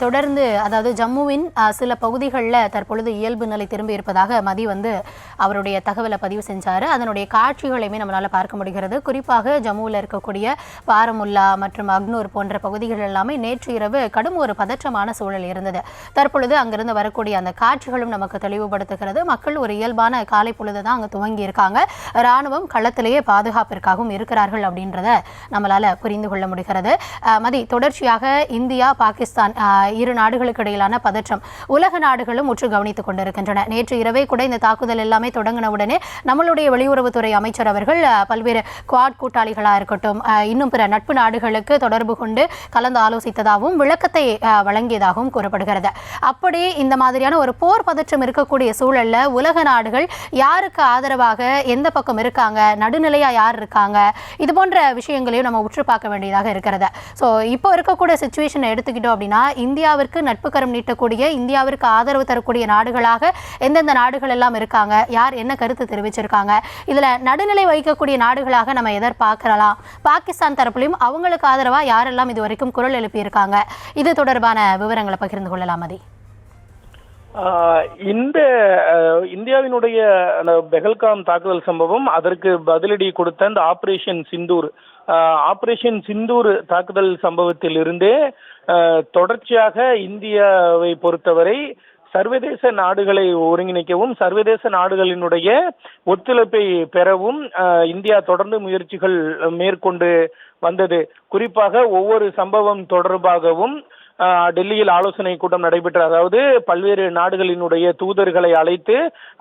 தொடர்ந்து அதாவது ஜம்முவின் சில பகுதிகளில் தற்பொழுது இயல்பு நிலை திரும்பி இருப்பதாக மதி அவருடைய தகவலை பதிவு செஞ்சார். அதனுடைய காட்சிகளையுமே நம்மளால் பார்க்க முடிகிறது. குறிப்பாக ஜம்முவில் இருக்கக்கூடிய பாரமுல்லா மற்றும் அக்னூர் போன்ற பகுதிகள் எல்லாமே நேற்று இரவு கடும் ஒரு பதற்றமான சூழல் இருந்தது. தற்பொழுது அங்கிருந்து வரக்கூடிய அந்த காட்சிகளும் நமக்கு தெளிவுபடுத்துகிறது. மக்கள் ஒரு இயல்பான காலை பொழுது தான் அங்கே துவங்கி இருக்காங்க. இராணுவம் களத்திலேயே பாதுகாப்பிற்காகவும் இருக்கிறார்கள் அப்படின்றத நம்மளால் புரிந்து கொள்ள முடிகிறது. மதி, தொடர்ச்சியாக இந்தியா பாகிஸ்தான் இரு நாடுகளுக்கு இடையிலான பதற்றம் உலக நாடுகளும் உற்று கவனித்துக் கொண்டிருக்கின்றன. நேற்று இரவே கூட இந்த தாக்குதல் எல்லாமே தொடங்கின உடனே நம்மளுடைய வெளியுறவுத்துறை அமைச்சர் அவர்கள் பல்வேறு குவாட் கூட்டாளிகளாக இருக்கட்டும், இன்னும் பிற நட்பு நாடுகளுக்கு தொடர்பு கொண்டு கலந்து ஆலோசித்ததாகவும் விளக்கத்தை வழங்கியதாகவும் கூறப்படுகிறது. அப்படி இந்த மாதிரியான ஒரு போர் பதற்றம் இருக்கக்கூடிய சூழல்ல உலக நாடுகள் யாருக்கு ஆதரவாக எந்த பக்கம் இருக்காங்க, நடுநிலையா யார் இருக்காங்க, இது போன்ற விஷயங்களையும் நம்ம உற்று பார்க்க வேண்டியதாக இருக்கிறது. ஸோ இப்போ இருக்கக்கூடிய சிச்சுவேஷனை எடுத்துக்கிட்டோம் அப்படின்னா, இந்தியாவிற்கு நட்பு கரம் நீட்டக்கூடிய, இந்தியாவிற்கு ஆதரவு தரக்கூடிய நாடுகளாக எந்தெந்த நாடுகள் எல்லாம் இருக்காங்க, யார் என்ன கருத்து தெரிவிச்சிருக்காங்க, இதில் நடுநிலை வகிக்கக்கூடிய நாடுகளாக நம்ம எதிர்பார்க்கலாம். பாகிஸ்தான் தரப்புலையும் அவங்களுக்கு ஆதரவாக யாரெல்லாம் இது வரைக்கும் குரல் எழுப்பியிருக்காங்க, இது தொடர்பான விவரங்களை பகிர்ந்து கொள்ளலாம். மதி, இந்த இந்தியாவினுடைய பெஹல்காம் தாக்குதல் சம்பவம், அதற்கு பதிலடி கொடுத்த இந்த ஆபரேஷன் சிந்தூர் தாக்குதல் சம்பவத்தில் இருந்தே தொடர்ச்சியாக இந்தியாவை பொறுத்தவரை சர்வதேச நாடுகளை ஒருங்கிணைக்கவும் சர்வதேச நாடுகளினுடைய ஒத்துழைப்பை பெறவும் இந்தியா தொடர்ந்து முயற்சிகள் மேற்கொண்டு வந்தது. குறிப்பாக ஒவ்வொரு சம்பவம் தொடர்பாகவும் டெல்லியில் ஆலோசனை கூட்டம் நடைபெற்ற, அதாவது பல்வேறு நாடுகளினுடைய தூதர்களை அழைத்து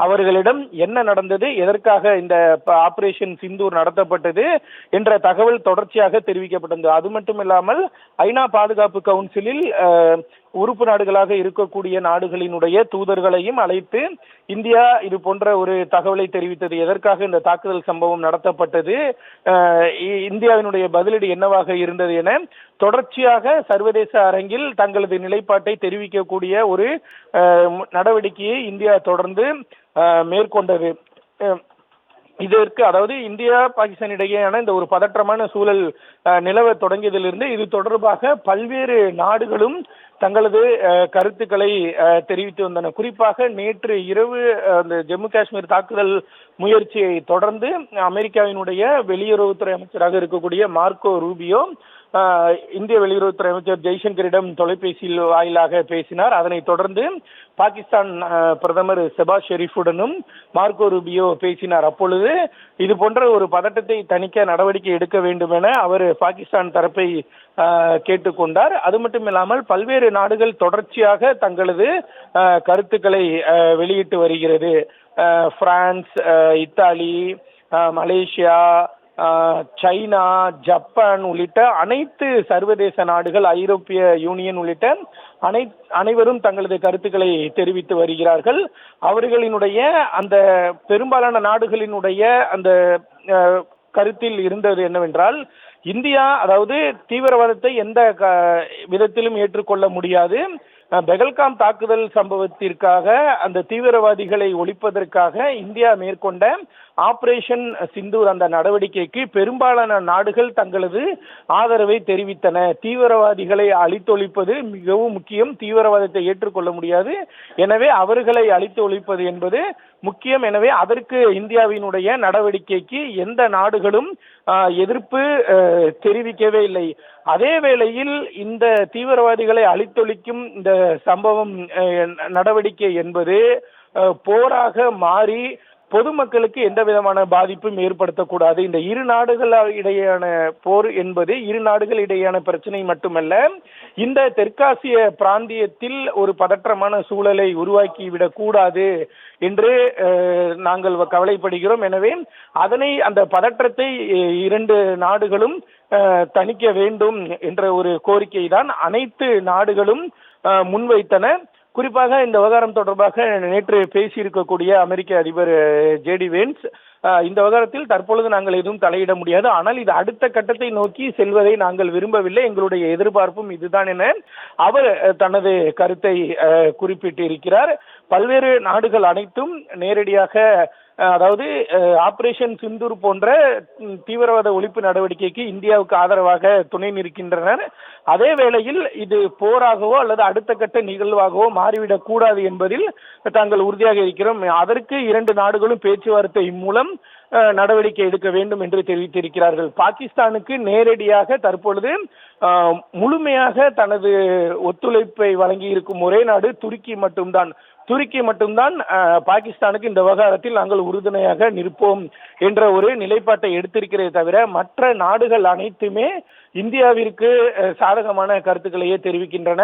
அவர்களிடம் என்ன நடந்தது, எதற்காக இந்த ஆபரேஷன் சிந்தூர் நடத்தப்பட்டது என்ற தகவல் தொடர்ச்சியாக தெரிவிக்கப்பட்டது. அது மட்டும் இல்லாமல் ஐநா பாதுகாப்பு கவுன்சிலில் உறுப்பு நாடுகளாக இருக்கக்கூடிய நாடுகளினுடைய தூதர்களையும் அழைத்து இந்தியா இது போன்ற ஒரு தகவலை தெரிவித்தது. எதற்காக இந்த தாக்குதல் சம்பவம் நடத்தப்பட்டது, இந்தியாவினுடைய பதிலடி என்னவாக இருந்தது என தொடர்ச்சியாக சர்வதேச அரங்கில் தங்களது நிலைப்பாட்டை தெரிவிக்கக்கூடிய ஒரு நடவடிக்கையை இந்தியா தொடர்ந்து மேற்கொண்டது. இதற்கு, அதாவது இந்தியா பாகிஸ்தான் இடையேயான இந்த ஒரு பதற்றமான சூழல் நிலவ தொடங்கியதிலிருந்து இது தொடர்பாக பல்வேறு நாடுகளும் தங்களது கருத்துக்களை தெரிவித்து வந்தன. குறிப்பாக நேற்று இரவு அந்த ஜம்மு காஷ்மீர் தாக்குதல் முயற்சியை தொடர்ந்து அமெரிக்காவினுடைய வெளியுறவுத்துறை அமைச்சராக இருக்கக்கூடிய மார்க்கோ ரூபியோ இந்திய வெளியுறவுத்துறை அமைச்சர் ஜெய்சங்கரிடம் தொலைபேசியில் வாயிலாக பேசினார். அதனைத் தொடர்ந்து பாகிஸ்தான் பிரதமர் ஷெபாஸ் ஷெரீஃபுடனும் மார்க்கோ ரூபியோ பேசினார். அப்பொழுது இது போன்ற ஒரு பதட்டத்தை தணிக்க நடவடிக்கை எடுக்க வேண்டும் என அவர் பாகிஸ்தான் தரப்பை கேட்டுக்கொண்டார். அது மட்டும் இல்லாமல் பல்வேறு நாடுகள் தொடர்ச்சியாக தங்களது கருத்துக்களை வெளியிட்டு வருகிறது. France, Italy, Malaysia, China, Japan உள்ளிட்ட அனைத்து சர்வதேச நாடுகள், ஐரோப்பிய யூனியன் உள்ளிட்ட அனைவரும் தங்களது கருத்துக்களை தெரிவித்து வருகிறார்கள். அவர்களினுடைய அந்த பெரும்பாலான நாடுகளினுடைய அந்த கருத்தில் இருந்தது என்னவென்றால், இந்தியா அதாவது தீவிரவாதத்தை எந்த விதத்திலும் ஏற்றுக்கொள்ள முடியாது. பெஹல்காம் தாக்குதல் சம்பவத்திற்காக அந்த தீவிரவாதிகளை ஒழிப்பதற்காக இந்தியா மேற்கொண்ட ஆபரேஷன் சிந்தூர் அந்த நடவடிக்கைக்கு பெரும்பாலான நாடுகள் தங்களது ஆதரவை தெரிவித்தன. தீவிரவாதிகளை அழித்தொழிப்பது மிகவும் முக்கியம், தீவிரவாதத்தை ஏற்றுக்கொள்ள முடியாது, எனவே அவர்களை அழித்து ஒழிப்பது என்பது முக்கியம். எனவே அதற்கு இந்தியாவினுடைய நடவடிக்கைக்கு எந்த நாடுகளும் எதிர்ப்பு தெரிவிக்கவே இல்லை. அதே வேளையில் இந்த தீவிரவாதிகளை அழித்தொழிக்கும் இந்த சம்பவம் நடவடிக்கை என்பது போராக மாறி பொதுமக்களுக்கு எந்த விதமான பாதிப்பும் ஏற்படுத்தக்கூடாது. இந்த இரு நாடுகள் இடையேயான போர் என்பது இரு நாடுகள் இடையேயான பிரச்சனை மட்டுமல்ல, இந்த தெற்காசிய பிராந்தியத்தில் ஒரு பதற்றமான சூழலை உருவாக்கிவிடக் கூடாது என்று நாங்கள் கவலைப்படுகிறோம். எனவே அந்த பதற்றத்தை இரண்டு நாடுகளும் தணிக்க வேண்டும் என்ற ஒரு கோரிக்கை தான் அனைத்து நாடுகளும் முன்வைத்தன. குறிப்பாக இந்த விவகாரம் தொடர்பாக நேற்று பேசியிருக்கக்கூடிய அமெரிக்க அதிபர் ஜேடி வேன்ஸ் இந்த விவகாரத்தில் தற்பொழுது நாங்கள் எதுவும் தலையிட முடியாது. ஆனால் இது அடுத்த கட்டத்தை நோக்கி செல்வதை நாங்கள் விரும்பவில்லை. எங்களுடைய எதிர்பார்ப்பும் இதுதான் என அவர் தனது கருத்தை குறிப்பிட்டிருக்கிறார். பல்வேறு நாடுகள் அனைத்தும் நேரடியாக அதாவது ஆபரேஷன் சிந்தூர் போன்ற தீவிரவாத ஒழிப்பு நடவடிக்கைக்கு இந்தியாவுக்கு ஆதரவாக துணை நிற்கின்றனர். அதே வேளையில் இது போராகவோ அல்லது அடுத்த கட்ட நிகழ்வாகவோ மாறிவிடக் கூடாது என்பதில் தாங்கள் உறுதியாக இருக்கிறோம். அதற்கு இரண்டு நாடுகளும் பேச்சுவார்த்தை மூலம் நடவடிக்கை எடுக்க வேண்டும் என்று தெரிவித்திருக்கிறார்கள். பாகிஸ்தானுக்கு நேரடியாக தற்பொழுது முழுமையாக தனது ஒத்துழைப்பை வழங்கி இருக்கும் ஒரே நாடு துருக்கி மட்டும்தான் பாகிஸ்தானுக்கு இந்த விவகாரத்தில் நாங்கள் உறுதுணையாக நிற்போம் என்ற ஒரு நிலைப்பாட்டை எடுத்திருக்கிறதே தவிர மற்ற நாடுகள் அனைத்துமே இந்தியாவிற்கு சாதகமான கருத்துக்களையே தெரிவிக்கின்றன.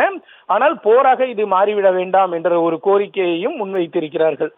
ஆனால் போராக இது மாறிவிட வேண்டாம் என்ற ஒரு கோரிக்கையையும் முன்வைத்திருக்கிறார்கள்.